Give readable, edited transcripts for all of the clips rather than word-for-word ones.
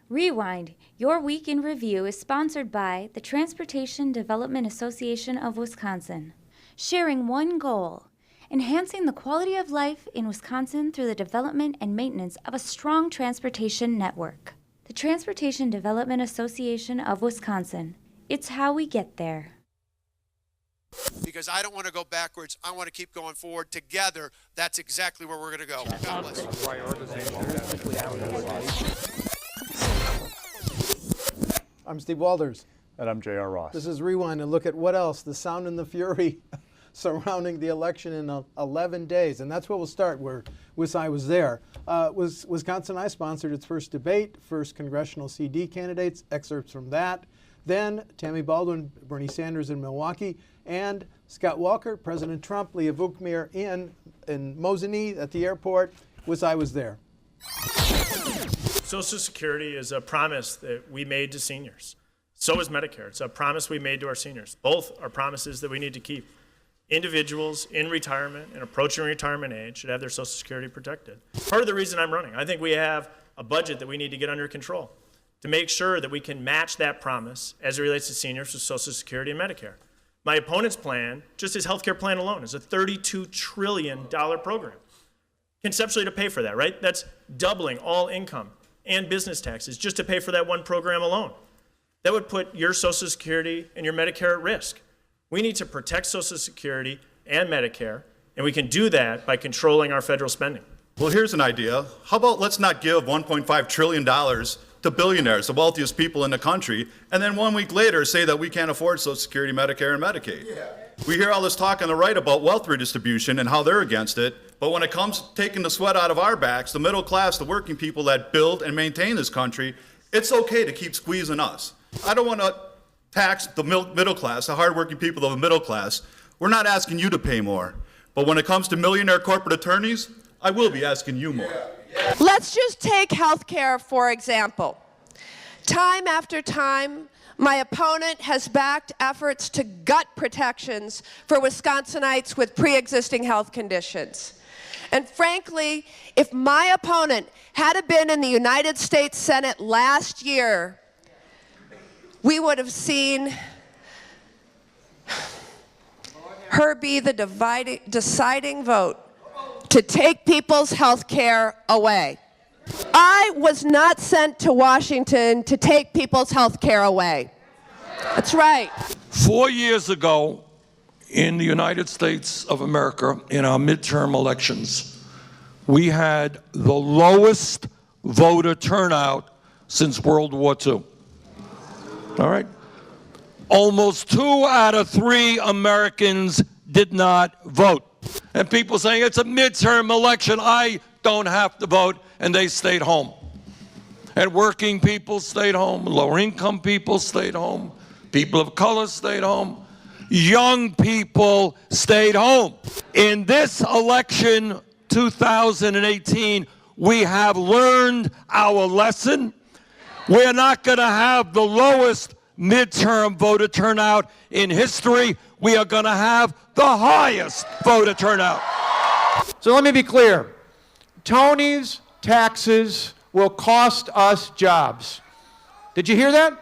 Rewind, your week in review is sponsored by the Transportation Development Association of Wisconsin, sharing one goal, enhancing the quality of life in Wisconsin through the development and maintenance of a strong transportation network. The Transportation Development Association of Wisconsin. It's how we get there. Because I don't want to go backwards. I want to keep going forward. Together, that's exactly where we're going to go. God bless you. I'm Steve Walders. And I'm J.R. Ross. This is Rewind, and look at what else, the sound and the fury surrounding the election in 11 days. And that's where we'll start, where WisconsinEye was there. WisconsinEye sponsored its first debate, first congressional CD candidates, excerpts from that. Then Tammy Baldwin, Bernie Sanders in Milwaukee, and Scott Walker, President Trump, Leah Vukmir in Mosinee at the airport. WisconsinEye was there. Social Security is a promise that we made to seniors. So is Medicare. It's a promise we made to our seniors. Both are promises that we need to keep. Individuals in retirement and approaching retirement age should have their Social Security protected. Part of the reason I'm running, I think we have a budget that we need to get under control to make sure that we can match that promise as it relates to seniors with Social Security and Medicare. My opponent's plan, just his health care plan alone, is a $32 trillion program. Conceptually to pay for that, right? That's doubling all income and business taxes just to pay for that one program alone. That would put your Social Security and your Medicare at risk. We need to protect Social Security and Medicare, and we can do that by controlling our federal spending. Well, here's an idea. How about let's not give $1.5 trillion to billionaires, the wealthiest people in the country, and then 1 week later say that we can't afford Social Security, Medicare, and Medicaid. Yeah. We hear all this talk on the right about wealth redistribution and how they're against it, but when it comes to taking the sweat out of our backs, the middle class, the working people that build and maintain this country, it's okay to keep squeezing us. I don't want to tax the middle class, the hardworking people of the middle class. We're not asking you to pay more, but when it comes to millionaire corporate attorneys, I will be asking you more. Let's just take health care, for example. Time after time, my opponent has backed efforts to gut protections for Wisconsinites with pre-existing health conditions. And frankly, if my opponent had been in the United States Senate last year, we would have seen her be the deciding vote to take people's health care away. I was not sent to Washington to take people's health care away. That's right. 4 years ago, in the United States of America, in our midterm elections, we had the lowest voter turnout since World War II. All right? Almost 2 out of 3 Americans did not vote. And people saying it's a midterm election, I don't have to vote, and they stayed home. And working people stayed home, lower income people stayed home, people of color stayed home, young people stayed home. In this election, 2018, we have learned our lesson. We're not going to have the lowest midterm voter turnout in history. We are going to have the highest voter turnout. So let me be clear. Tony's taxes will cost us jobs. Did you hear that?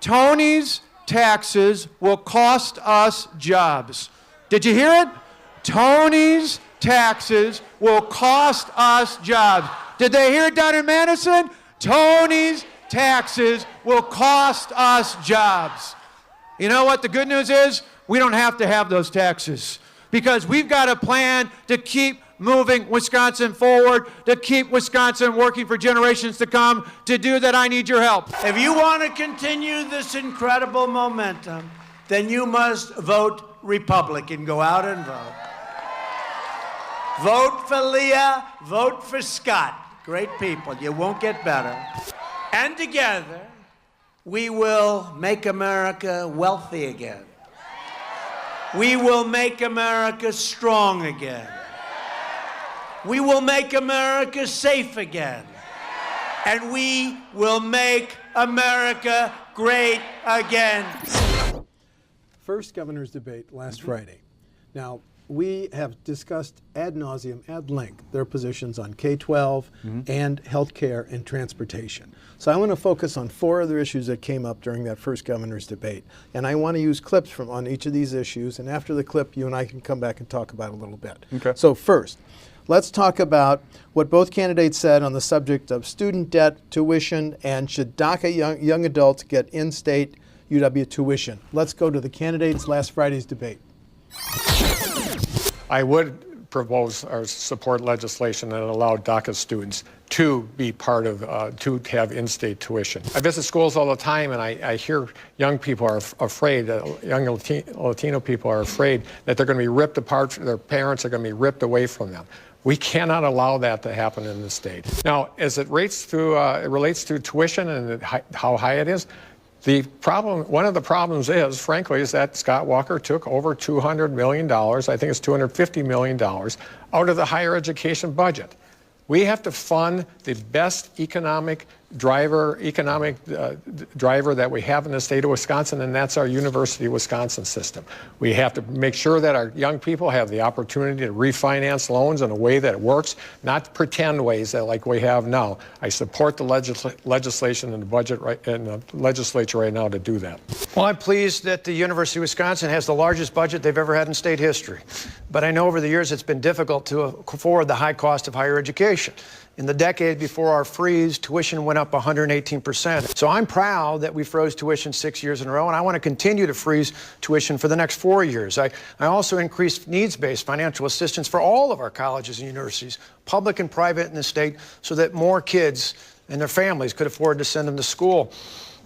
Tony's taxes will cost us jobs. Did you hear it? Tony's taxes will cost us jobs. Did they hear it down in Madison? Tony's taxes will cost us jobs. You know what the good news is? We don't have to have those taxes because we've got a plan to keep moving Wisconsin forward, to keep Wisconsin working for generations to come. To do that, I need your help. If you want to continue this incredible momentum, then you must vote Republican. Go out and vote. Vote for Leah, vote for Scott. Great people. You won't get better. And together, we will make America wealthy again. We will make America strong again. We will make America safe again. And we will make America great again. First governor's debate last Friday. Now, we have discussed ad nauseum, ad length, their positions on K-12 and healthcare and transportation. So I want to focus on 4 other issues that came up during that first governor's debate. And I want to use clips from on each of these issues. And after the clip, you and I can come back and talk about it a little bit. Okay. So first, let's talk about what both candidates said on the subject of student debt, tuition, and should DACA young adults get in-state UW tuition. Let's go to the candidates' last Friday's debate. I would propose or support legislation that allowed DACA students to be part of, to have in-state tuition. I visit schools all the time, and I hear young people are afraid, young Latino people are afraid that they're going to be ripped apart, their parents are going to be ripped away from them. We cannot allow that to happen in the state. Now, as it relates to tuition and how high it is, one of the problems is, frankly, is that Scott Walker took over $200 million, I think it's $250 million, out of the higher education budget. We have to fund the best economic driver that we have in the state of Wisconsin, and that's our University of Wisconsin system. We have to make sure that our young people have the opportunity to refinance loans in a way that works, not pretend ways that like we have now. I support the legislation in the budget in the legislature right now to do that. Well, I'm pleased that the University of Wisconsin has the largest budget they've ever had in state history. But I know over the years it's been difficult to afford the high cost of higher education. In the decade before our freeze, tuition went up 118%. So I'm proud that we froze tuition 6 years in a row, and I want to continue to freeze tuition for the next 4 years. I also increased needs-based financial assistance for all of our colleges and universities, public and private in the state, so that more kids and their families could afford to send them to school.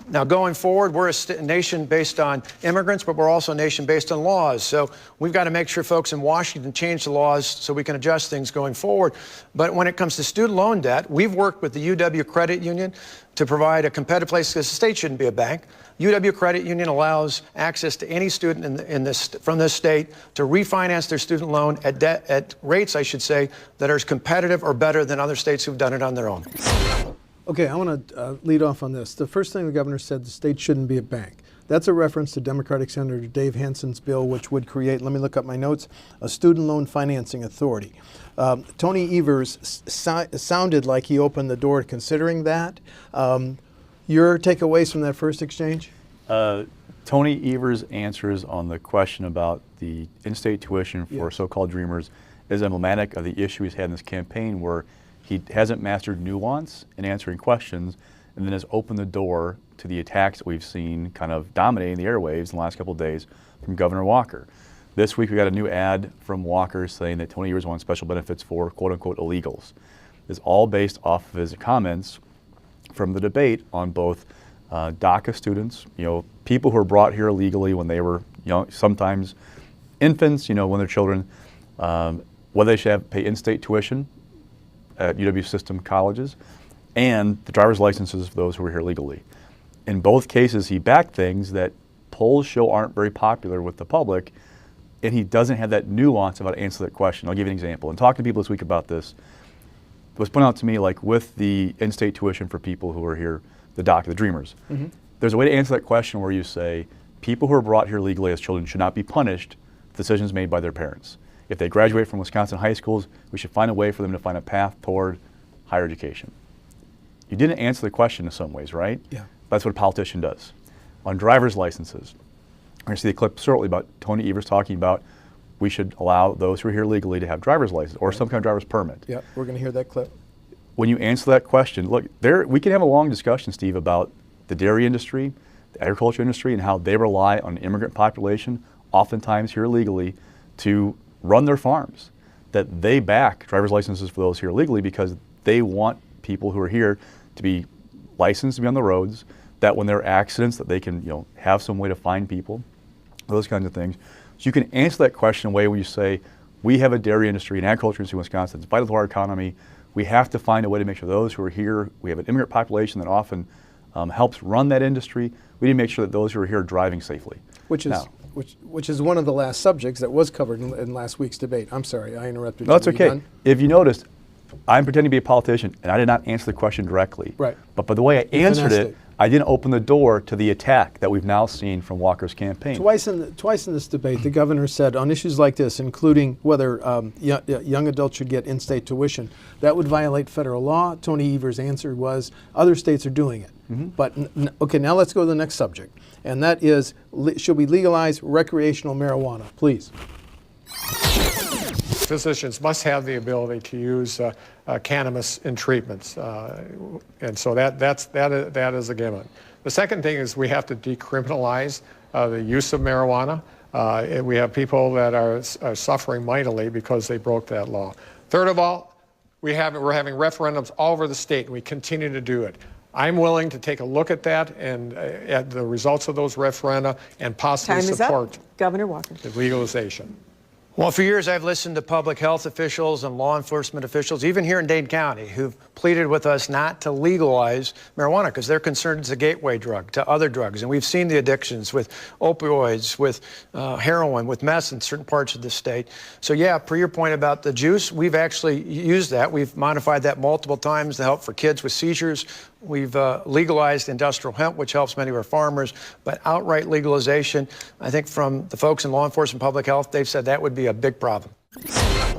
Now, going forward, we're a nation based on immigrants, but we're also a nation based on laws. So we've got to make sure folks in Washington change the laws so we can adjust things going forward. But when it comes to student loan debt, we've worked with the UW Credit Union to provide a competitive place, because the state shouldn't be a bank. UW Credit Union allows access to any student from this state to refinance their student loan at rates, I should say, that are as competitive or better than other states who've done it on their own. Okay, I want to lead off on this. The first thing the governor said, the state shouldn't be a bank. That's a reference to Democratic Senator Dave Henson's bill, which would create, let me look up my notes, a student loan financing authority. Tony Evers sounded like he opened the door to considering that. Your takeaways from that first exchange? Tony Evers' answers on the question about the in-state tuition for so-called dreamers is emblematic of the issue he's had in this campaign, where he hasn't mastered nuance in answering questions, and then has opened the door to the attacks that we've seen kind of dominating the airwaves in the last couple of days from Governor Walker. This week we got a new ad from Walker saying that Tony Evers wants special benefits for quote-unquote illegals. It's all based off of his comments from the debate on both DACA students, people who were brought here illegally when they were sometimes infants, when they're children, whether they should pay in-state tuition at UW system colleges, and the driver's licenses for those who are here legally. In both cases, he backed things that polls show aren't very popular with the public, and he doesn't have that nuance about answer that question. I'll give you an example. In talking to people this week about this, it was pointed out to me, like with the in-state tuition for people who are here, the DACA, the dreamers, there's a way to answer that question where you say, people who are brought here legally as children should not be punished for decisions made by their parents. If they graduate from Wisconsin high schools, we should find a way for them to find a path toward higher education. You didn't answer the question in some ways, right? Yeah. That's what a politician does. On driver's licenses, we're going to see the clip shortly about Tony Evers talking about we should allow those who are here legally to have driver's license or some kind of driver's permit. Yeah, we're going to hear that clip. When you answer that question, look, we can have a long discussion, Steve, about the dairy industry, the agriculture industry, and how they rely on an immigrant population, oftentimes here legally, to run their farms, that they back driver's licenses for those here legally because they want people who are here to be licensed to be on the roads, that when there are accidents that they can have some way to find people, those kinds of things. So you can answer that question in a way where you say, we have a dairy industry and agriculture industry in Wisconsin, it's vital to our economy, we have to find a way to make sure those who are here, we have an immigrant population that often helps run that industry, we need to make sure that those who are here are driving safely. Which is one of the last subjects that was covered in last week's debate. I'm sorry, I interrupted you. No, that's okay. If you noticed, I'm pretending to be a politician, and I did not answer the question directly. Right. But by the way I answered it, I didn't open the door to the attack that we've now seen from Walker's campaign. Twice in this debate, the governor said on issues like this, including whether young adults should get in-state tuition, that would violate federal law. Tony Evers' answer was other states are doing it. But okay, now let's go to the next subject, and that is, should we legalize recreational marijuana? Please. Physicians must have the ability to use cannabis in treatments, and so that is a given. The second thing is we have to decriminalize the use of marijuana. We have people that are suffering mightily because they broke that law. Third of all, we're having referendums all over the state, and we continue to do it. I'm willing to take a look at that and at the results of those referenda and possibly support Governor Walker. the legalization. Well, for years I've listened to public health officials and law enforcement officials, even here in Dade County, who've pleaded with us not to legalize marijuana because they're concerned it's a gateway drug to other drugs. And we've seen the addictions with opioids, with heroin, with meth in certain parts of the state. So yeah, per your point about the juice, we've actually used that. We've modified that multiple times to help for kids with seizures. We've legalized industrial hemp, which helps many of our farmers, but outright legalization, I think from the folks in law enforcement, public health, they've said that would be a big problem.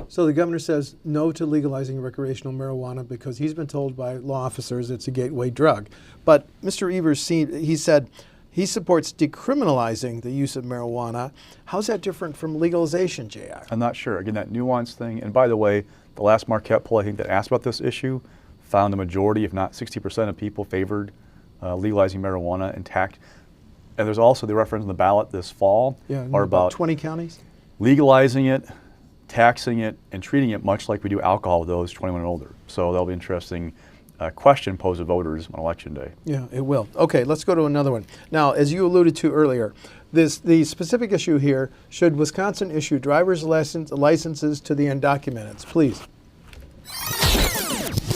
So the governor says no to legalizing recreational marijuana because he's been told by law officers it's a gateway drug. But Mr. Evers, he said he supports decriminalizing the use of marijuana. How's that different from legalization, J.R.? I'm not sure. Again, that nuance thing. And by the way, the last Marquette poll I think that asked about this issue found the majority, if not 60% of people favored legalizing marijuana intact. And there's also the referendum on the ballot this fall are about 20 counties. Legalizing it, taxing it, and treating it much like we do alcohol with those 21 and older. So that'll be an interesting question posed to voters on Election Day. Yeah, it will. Okay, let's go to another one. Now, as you alluded to earlier, the specific issue here, should Wisconsin issue driver's licenses to the undocumented? Please.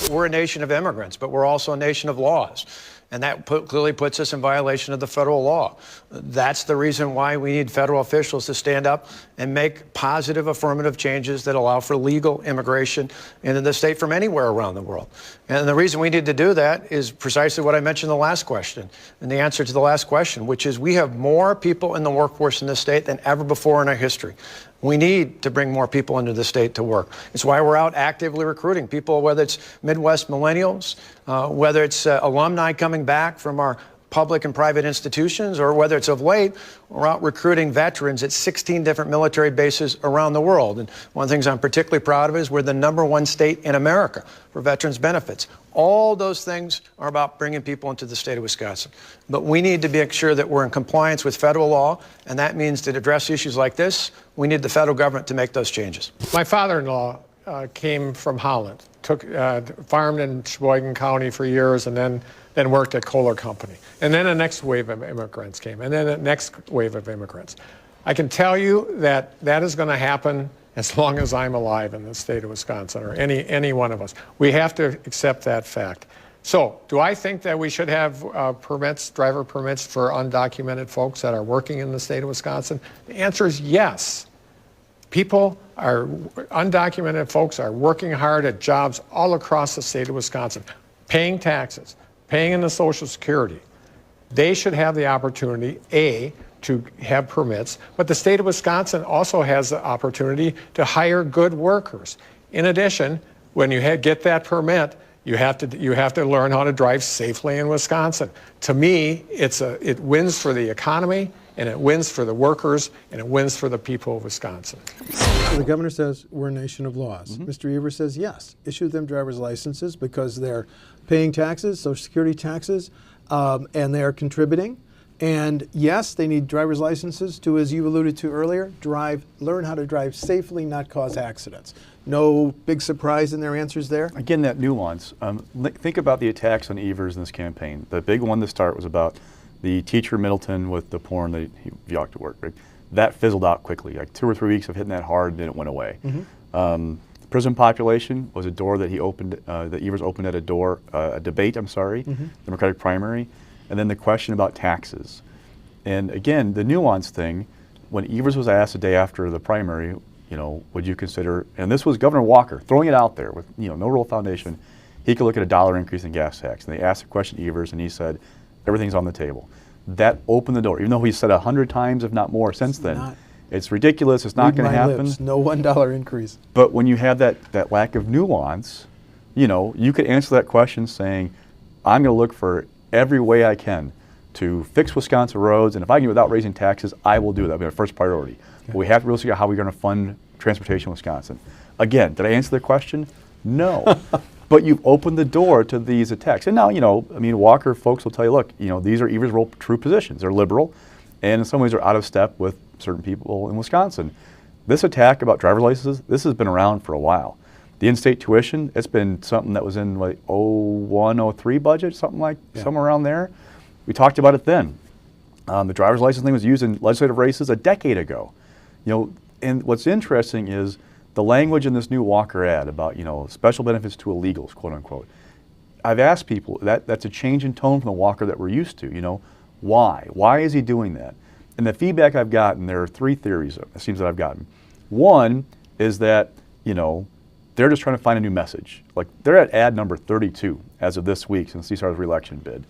We're a nation of immigrants, but we're also a nation of laws. And that clearly puts us in violation of the federal law. That's the reason why we need federal officials to stand up and make positive affirmative changes that allow for legal immigration into the state from anywhere around the world. And the reason we need to do that is precisely what I mentioned in the last question, and the answer to the last question, which is we have more people in the workforce in this state than ever before in our history. We need to bring more people into the state to work. It's why we're out actively recruiting people, whether it's Midwest millennials, whether it's alumni coming back from our public and private institutions, or whether it's of late, we're out recruiting veterans at 16 different military bases around the world. And one of the things I'm particularly proud of is we're the #1 state in America for veterans benefits. All those things are about bringing people into the state of Wisconsin. But we need to make sure that we're in compliance with federal law, and that means to address issues like this, we need the federal government to make those changes. My father-in-law came from Holland, farmed in Sheboygan County for years, and then worked at Kohler Company. And then the next wave of immigrants came, and then the next wave of immigrants. I can tell you that that is going to happen as long as I'm alive in the state of Wisconsin, or any one of us. We have to accept that fact. So, do I think that we should have driver permits for undocumented folks that are working in the state of Wisconsin? The answer is yes. Undocumented folks are working hard at jobs all across the state of Wisconsin, paying taxes, paying into Social Security. They should have the opportunity, A, to have permits, but the state of Wisconsin also has the opportunity to hire good workers. In addition, when you get that permit, you have to learn how to drive safely in Wisconsin. To me, it wins for the economy, and it wins for the workers, and it wins for the people of Wisconsin. So the governor says we're a nation of laws. Mr. Evers says yes, issue them driver's licenses because they're paying taxes, Social Security taxes, and they're contributing. And yes, they need driver's licenses to, as you alluded to earlier, learn how to drive safely, not cause accidents. No big surprise in their answers there? Again, that nuance. Think about the attacks on Evers in this campaign. The big one to start was about the teacher Middleton with the porn that he walked to work. Right? That fizzled out quickly. Like 2 or 3 weeks of hitting that hard, and then it went away. The prison population was a door that he opened, that Evers opened at a debate, Democratic primary. And then the question about taxes. And again, the nuance thing, when Evers was asked the day after the primary, would you consider, and this was Governor Walker throwing it out there with, no real foundation, he could look at a $1 increase in gas tax. And they asked the question to Evers, and he said, everything's on the table. That opened the door, even though he said 100 times, if not more, since then. It's ridiculous. It's not going to happen. Lips. No $1 increase. But when you have that lack of nuance, you know, you could answer that question saying, I'm going to look for every way I can to fix Wisconsin roads, and if I can do it without raising taxes, I will do that. That'll be my first priority. Okay. But we have to really figure out how we're going to fund transportation in Wisconsin. Again, did I answer the question? No. But you've opened the door to these attacks. And now, you know, I mean, Walker folks will tell you, look, you know, these are Evers' real true positions. They're liberal, and in some ways are out of step with certain people in Wisconsin. This attack about driver's licenses, this has been around for a while. The in-state tuition, it's been something that was in like 01, 03 budget, something like, somewhere around there. We talked about it then. The driver's license thing was used in legislative races a decade ago. You know, and what's interesting is the language in this new Walker ad about, you know, special benefits to illegals, quote unquote. I've asked people, that's a change in tone from the Walker that we're used to, you know. Why? Why is he doing that? And the feedback I've gotten, there are three theories, it seems, that I've gotten. One is that, you know, they're just trying to find a new message. Like, they're at ad number 32 as of this week since CSR's re-election bid.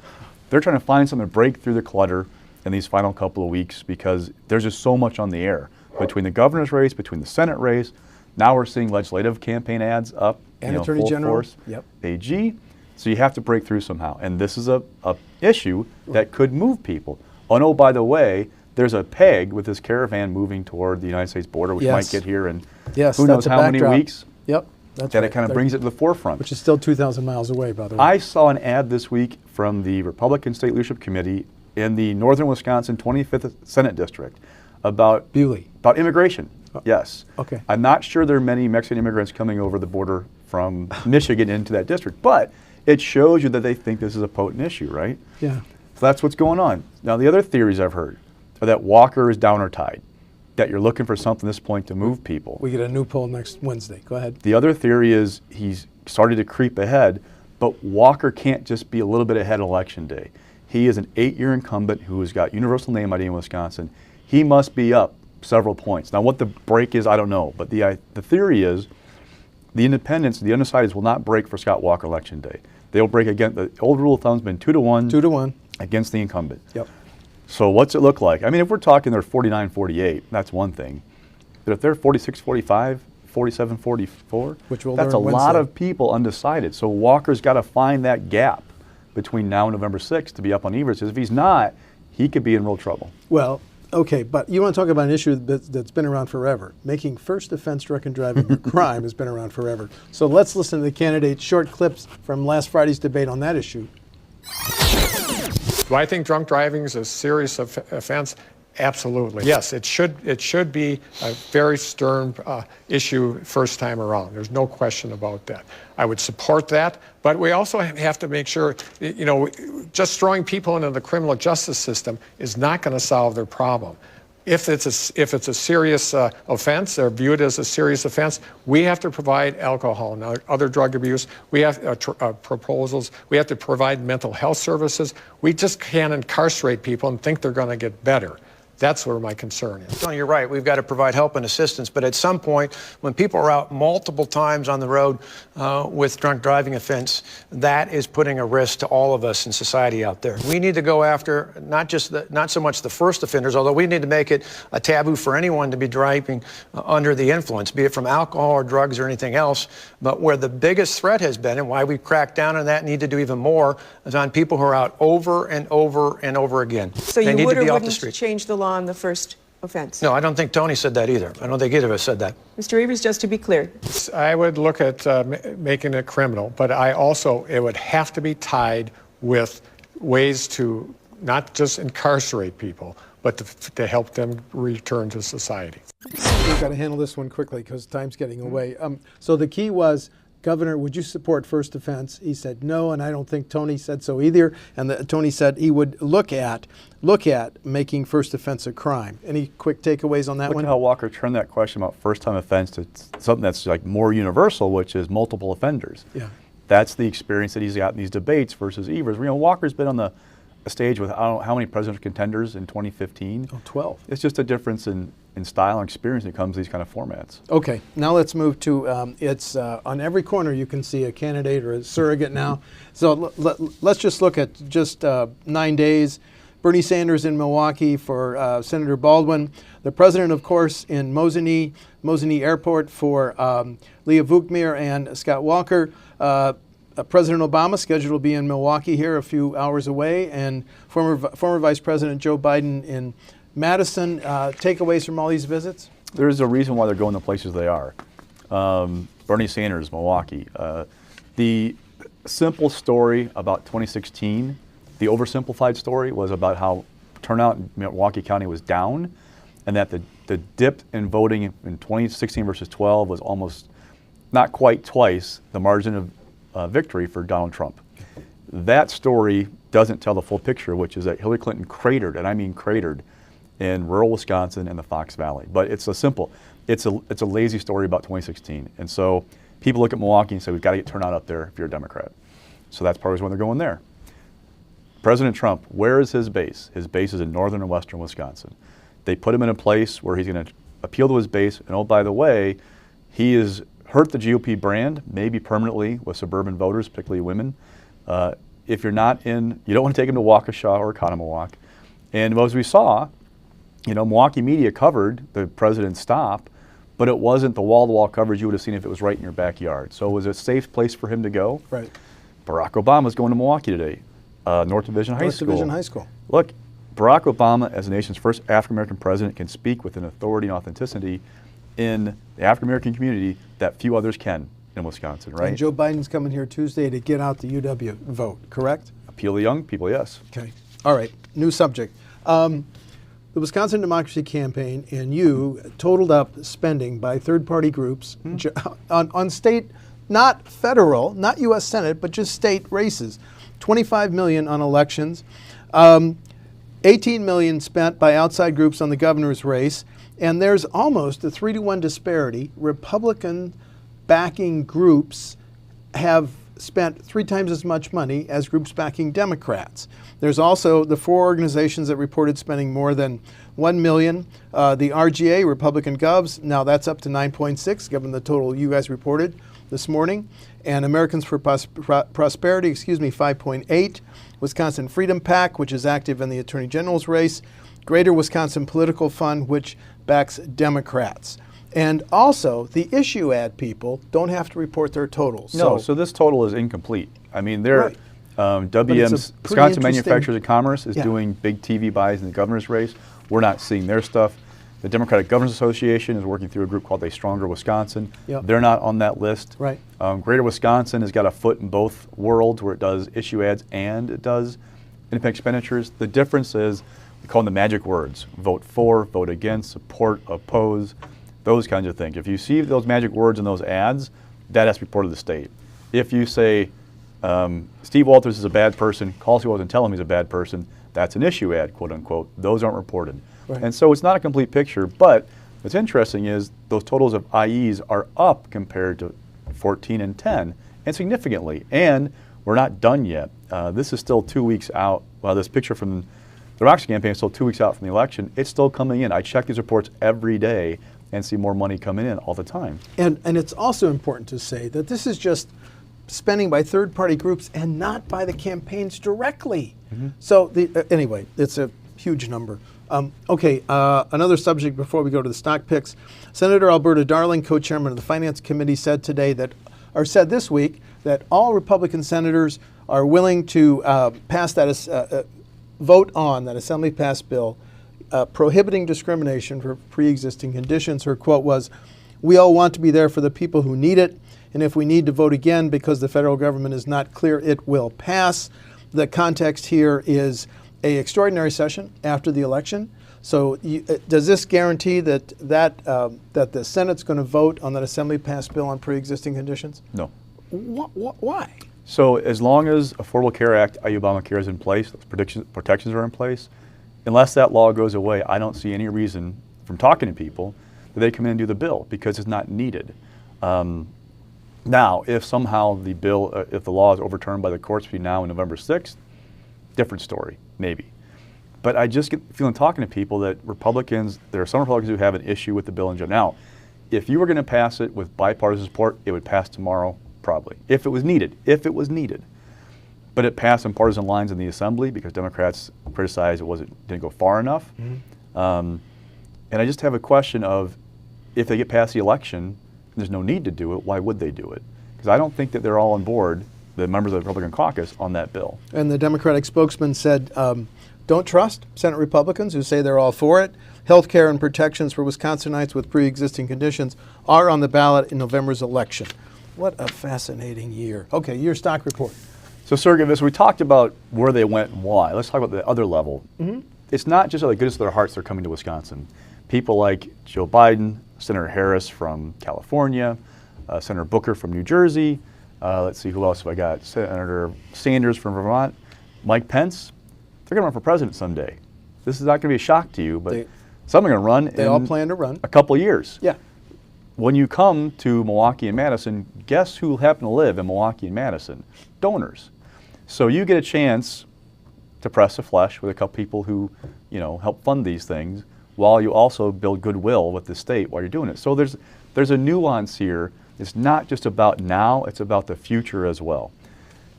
They're trying to find something to break through the clutter in these final couple of weeks because there's just so much on the air. Between the governor's race, between the Senate race, now we're seeing legislative campaign ads up, and you know, Attorney full General, force, AG. So you have to break through somehow. And this is a issue that could move people. Oh no, by the way, there's a peg with this caravan moving toward the United States border, which might get here in who knows how many weeks. That's that it kind of brings it to the forefront. Which is still 2,000 miles away, by the way. I saw an ad this week from the Republican State Leadership Committee in the Northern Wisconsin 25th Senate District about immigration. Yes. Okay. I'm not sure there are many Mexican immigrants coming over the border from Michigan into that district, but it shows you that they think this is a potent issue, right? Yeah. So that's what's going on. Now, the other theories I've heard are that Walker is down or tied, that you're looking for something at this point to move people. We get a new poll next Wednesday. Go ahead. The other theory is he's started to creep ahead, but Walker can't just be a little bit ahead of Election Day. He is an 8-year incumbent who has got universal name ID in Wisconsin. He must be up several points. Now, what the break is, I don't know, but the theory is the independents, the undecideds, will not break for Scott Walker Election Day. They'll break again. The old rule of thumb has been 2-1. 2-1. Against the incumbent. Yep. So what's it look like? I mean, if we're talking they're 49-48, that's one thing. But if they're 46-45, 47-44, which we'll that's a learn lot Wednesday. of people undecided. So Walker's got to find that gap between now and November 6th to be up on Evers. If he's not, he could be in real trouble. Well, okay, but you want to talk about an issue that's been around forever. Making first offense drunken driving a crime has been around forever. So let's listen to the candidates' short clips from last Friday's debate on that issue. Do I think drunk driving is a serious offense? Absolutely. Yes, it should be a very stern issue first time around. There's no question about that. I would support that, but we also have to make sure, you know, just throwing people into the criminal justice system is not going to solve their problem. If it's a serious offense, or viewed as a serious offense, we have to provide alcohol and other drug abuse. We have proposals. We have to provide mental health services. We just can't incarcerate people and think they're going to get better. That's where my concern is. Tony, you're right. We've got to provide help and assistance. But at some point, when people are out multiple times on the road with drunk driving offense, that is putting a risk to all of us in society out there. We need to go after not so much the first offenders, although we need to make it a taboo for anyone to be driving under the influence, be it from alcohol or drugs or anything else. But where the biggest threat has been, and why we've cracked down on that and need to do even more, is on people who are out over and over and over again. So you would or wouldn't change the law on the first offense? No, I don't think Tony said that either. I don't think either of us said that. Mr. Evers, just to be clear. I would look at making it criminal, but it would have to be tied with ways to not just incarcerate people, but to help them return to society. We've got to handle this one quickly because time's getting away. So the key was, Governor, would you support first offense? He said no, and I don't think Tony said so either. And Tony said he would look at making first offense a crime. Any quick takeaways on that one? Look at how Walker turned that question about first-time offense to something that's like more universal, which is multiple offenders. Yeah. That's the experience that he's got in these debates versus Evers. You know, Walker's been on the a stage with I don't know how many presidential contenders in 2015. Oh, 12. It's just a difference in style and experience when it comes to these kind of formats. Okay, now let's move to, it's on every corner you can see a candidate or a surrogate now. So let's just look at just 9 days. Bernie Sanders in Milwaukee for Senator Baldwin. The president, of course, in Mosinee Airport for Leah Vukmir and Scott Walker. President Obama scheduled to be in Milwaukee here a few hours away, and former Vice President Joe Biden in Madison. Takeaways from all these visits? There's a reason why they're going the places they are. Bernie Sanders, Milwaukee. The simple story about 2016, the oversimplified story, was about how turnout in Milwaukee County was down, and that the dip in voting in 2016 versus 12 was almost, not quite twice, the margin of victory for Donald Trump. That story doesn't tell the full picture, which is that Hillary Clinton cratered, and I mean cratered, in rural Wisconsin and the Fox Valley. But it's a lazy story about 2016. And so people look at Milwaukee and say, we've got to get turnout up there if you're a Democrat. So that's probably when they're going there. President Trump, where is his base? His base is in northern and western Wisconsin. They put him in a place where he's going to appeal to his base. And oh, by the way, he has hurt the GOP brand, maybe permanently, with suburban voters, particularly women. If you're not in, you don't want to take him to Waukesha or Oconomowoc. And as we saw, Milwaukee media covered the president's stop, but it wasn't the wall-to-wall coverage you would have seen if it was right in your backyard. So it was a safe place for him to go. Right. Barack Obama's going to Milwaukee today, North Division High School. North Division High School. Look, Barack Obama, as the nation's first African-American president, can speak with an authority and authenticity in the African-American community that few others can in Wisconsin, right? And Joe Biden's coming here Tuesday to get out the UW vote, correct? Appeal to young people, yes. Okay. All right. New subject. The Wisconsin Democracy Campaign and you totaled up spending by third-party groups on state, not federal, not U.S. Senate, but just state races. $25 million on elections, $18 million spent by outside groups on the governor's race, and there's almost a 3-to-1 disparity. Republican backing groups have spent 3 times as much money as groups backing Democrats. There's also the 4 organizations that reported spending more than $1 million. The RGA, Republican Govs, now that's up to 9.6, given the total you guys reported this morning. And Americans for Prosperity, 5.8. Wisconsin Freedom PAC, which is active in the Attorney General's race. Greater Wisconsin Political Fund, which backs Democrats. And also, the issue ad people don't have to report their totals. No, so this total is incomplete. I mean, they're, WM's, Wisconsin Manufacturers of Commerce is doing big TV buys in the governor's race. We're not seeing their stuff. The Democratic Governors Association is working through a group called A Stronger Wisconsin. Yep. They're not on that list. Right. Greater Wisconsin has got a foot in both worlds, where it does issue ads and it does independent expenditures. The difference is, we call them the magic words: vote for, vote against, support, oppose, those kinds of things. If you see those magic words in those ads, that has to be reported to the state. If you say, Steve Walters is a bad person, call Steve Walters and tell him he's a bad person, that's an issue ad, quote unquote. Those aren't reported. Right. And so it's not a complete picture, but what's interesting is those totals of IEs are up compared to 14 and 10, and significantly. And we're not done yet. This is still 2 weeks out. Well, this picture from the Roxy campaign is still 2 weeks out from the election. It's still coming in. I check these reports every day and see more money coming in all the time. And it's also important to say that this is just spending by third-party groups and not by the campaigns directly. So anyway, it's a huge number. Another subject before we go to the stock picks. Senator Alberta Darling, co-chairman of the Finance Committee, said this week that all Republican senators are willing to pass that vote on that Assembly passed bill prohibiting discrimination for pre-existing conditions. Her quote was, "We all want to be there for the people who need it, and if we need to vote again because the federal government is not clear, it will pass." The context here is an extraordinary session after the election. So does this guarantee that the Senate's going to vote on that Assembly passed bill on pre-existing conditions? No. Why? So as long as Affordable Care Act, Obamacare is in place, those protections are in place, unless that law goes away, I don't see any reason, from talking to people, that they come in and do the bill, because it's not needed. Now, if somehow the bill, if the law is overturned by the courts between now and November 6th, different story, maybe. But I just get feeling talking to people that Republicans, there are some Republicans who have an issue with the bill in general. Now, if you were going to pass it with bipartisan support, it would pass tomorrow, probably, if it was needed. If it was needed. But it passed on partisan lines in the Assembly because Democrats criticized it didn't go far enough. And I just have a question of, if they get past the election, and there's no need to do it, why would they do it? Because I don't think that they're all on board, the members of the Republican caucus, on that bill. And the Democratic spokesman said, don't trust Senate Republicans who say they're all for it. Health care and protections for Wisconsinites with pre-existing conditions are on the ballot in November's election. What a fascinating year. Okay, your stock report. So, Sergey, so we talked about where they went and why. Let's talk about the other level. It's not just out of the goodness of their hearts they're coming to Wisconsin. People like Joe Biden, Senator Harris from California, Senator Booker from New Jersey. Let's see, who else have I got? Senator Sanders from Vermont, Mike Pence. They're going to run for president someday. This is not going to be a shock to you, but some are going to run. They all plan to run. A couple of years. Yeah. When you come to Milwaukee and Madison, guess who happen to live in Milwaukee and Madison? Donors. So you get a chance to press the flesh with a couple people who, help fund these things, while you also build goodwill with the state while you're doing it. So there's a nuance here. It's not just about now, it's about the future as well.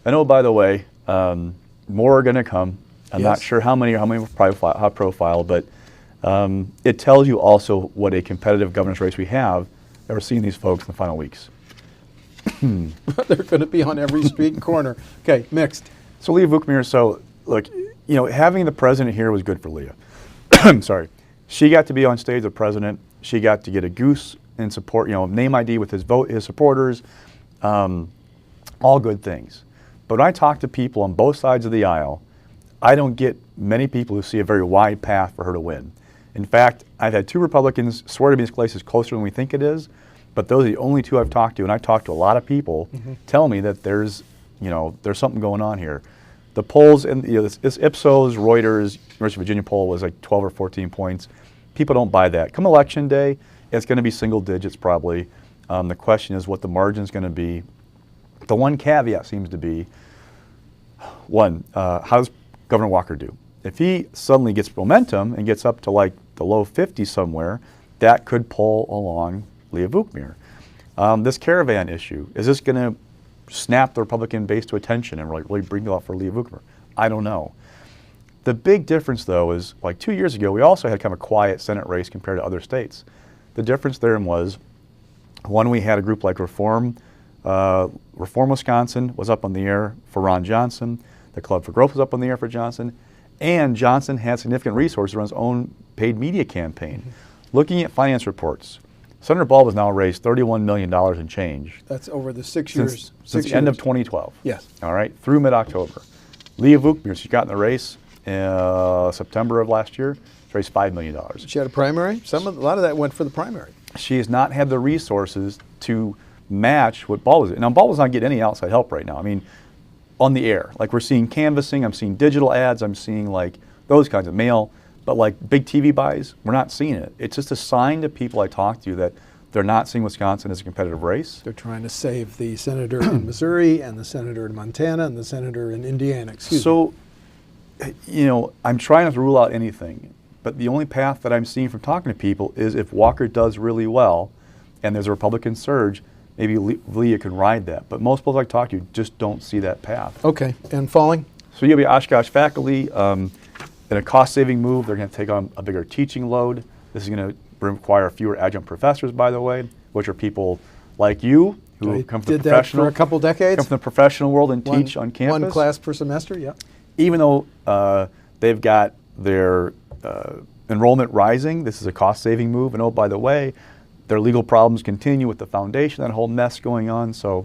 I know, by the way, more are going to come. I'm not sure how many high profile, but it tells you also what a competitive governor's race we have. That we're seeing these folks in the final weeks. They're going to be on every street and corner. Okay, mixed. So Leah Vukmir, so look, having the president here was good for Leah. I'm sorry. She got to be on stage with the president. She got to get a goose in support, name ID with his supporters, all good things. But when I talk to people on both sides of the aisle, I don't get many people who see a very wide path for her to win. In fact, I've had 2 Republicans swear to me this place is closer than we think it is, but those are the only 2 I've talked to, and I've talked to a lot of people, tell me that there's something going on here. The polls, and this Ipsos, Reuters, University of Virginia poll was like 12 or 14 points. People don't buy that. Come election day, it's going to be single digits probably. The question is what the margin's going to be. The one caveat seems to be, how does Governor Walker do? If he suddenly gets momentum and gets up to like the low 50s somewhere, that could pull along Leah Vukmir. This caravan issue, is this going to snap the Republican base to attention and really bring it up for Leah Vukmir? I don't know. The big difference, though, is like 2 years ago, we also had kind of a quiet Senate race compared to other states. The difference there was, one, we had a group like Reform Wisconsin was up on the air for Ron Johnson. The Club for Growth was up on the air for Johnson. And Johnson had significant resources around his own paid media campaign. Looking at finance reports, Senator Ball has now raised $31 million in change. That's over the 6 years. Since the end of 2012. Yes. All right, through mid-October. Leah Vukmir, she got in the race in September of last year. She raised $5 million. She had a primary? A lot of that went for the primary. She has not had the resources to match what Ball was. Now, Ball was not getting any outside help right now. I mean, on the air. Like, we're seeing canvassing, I'm seeing digital ads, I'm seeing like those kinds of mail, but like big TV buys, we're not seeing it. It's just a sign to people I talk to that they're not seeing Wisconsin as a competitive race. They're trying to save the senator in Missouri and the senator in Montana and the senator in Indiana. So, I'm trying not to rule out anything, but the only path that I'm seeing from talking to people is if Walker does really well and there's a Republican surge, maybe Leah can ride that. But most people I talk to just don't see that path. Okay, and falling? So you'll be Oshkosh faculty. In a cost-saving move, they're going to take on a bigger teaching load. This is going to require fewer adjunct professors, by the way, which are people like you who come from the professional. That for a couple decades. Come from the professional world and teach on campus. One class per semester, yeah. Even though they've got their enrollment rising, this is a cost-saving move. And oh, by the way, their legal problems continue with the foundation, that whole mess going on. So,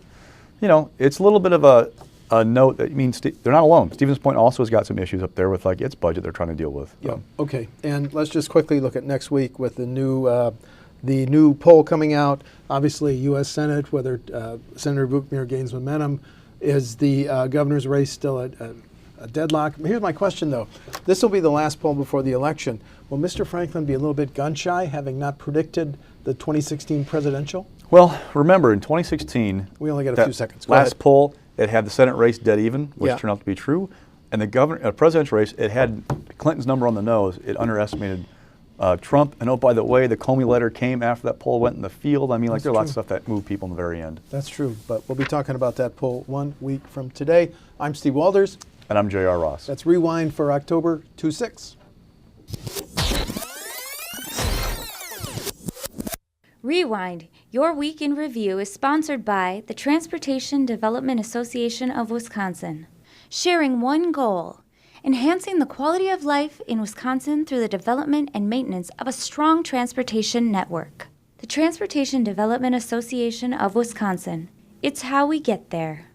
it's a little bit of a note that means they're not alone. Stevens Point also has got some issues up there with like its budget they're trying to deal with. Yeah. Okay. And let's just quickly look at next week with the new poll coming out. Obviously, U.S. Senate, whether Senator Vukmir gains momentum, is the governor's race still a deadlock? Here's my question, though. This will be the last poll before the election. Will Mr. Franklin be a little bit gun-shy, having not predicted the 2016 presidential? Well, remember, in 2016, we only got a few seconds. Last poll, it had the Senate race dead even, which turned out to be true. And the presidential race, it had Clinton's number on the nose. It underestimated Trump. And oh, by the way, the Comey letter came after that poll went in the field. I mean, like, there are lots of stuff that moved people in the very end. That's true, but we'll be talking about that poll 1 week from today. I'm Steve Walders. And I'm J.R. Ross. That's Rewind for October 26. Rewind, your week in review is sponsored by the Transportation Development Association of Wisconsin. Sharing one goal, enhancing the quality of life in Wisconsin through the development and maintenance of a strong transportation network. The Transportation Development Association of Wisconsin. It's how we get there.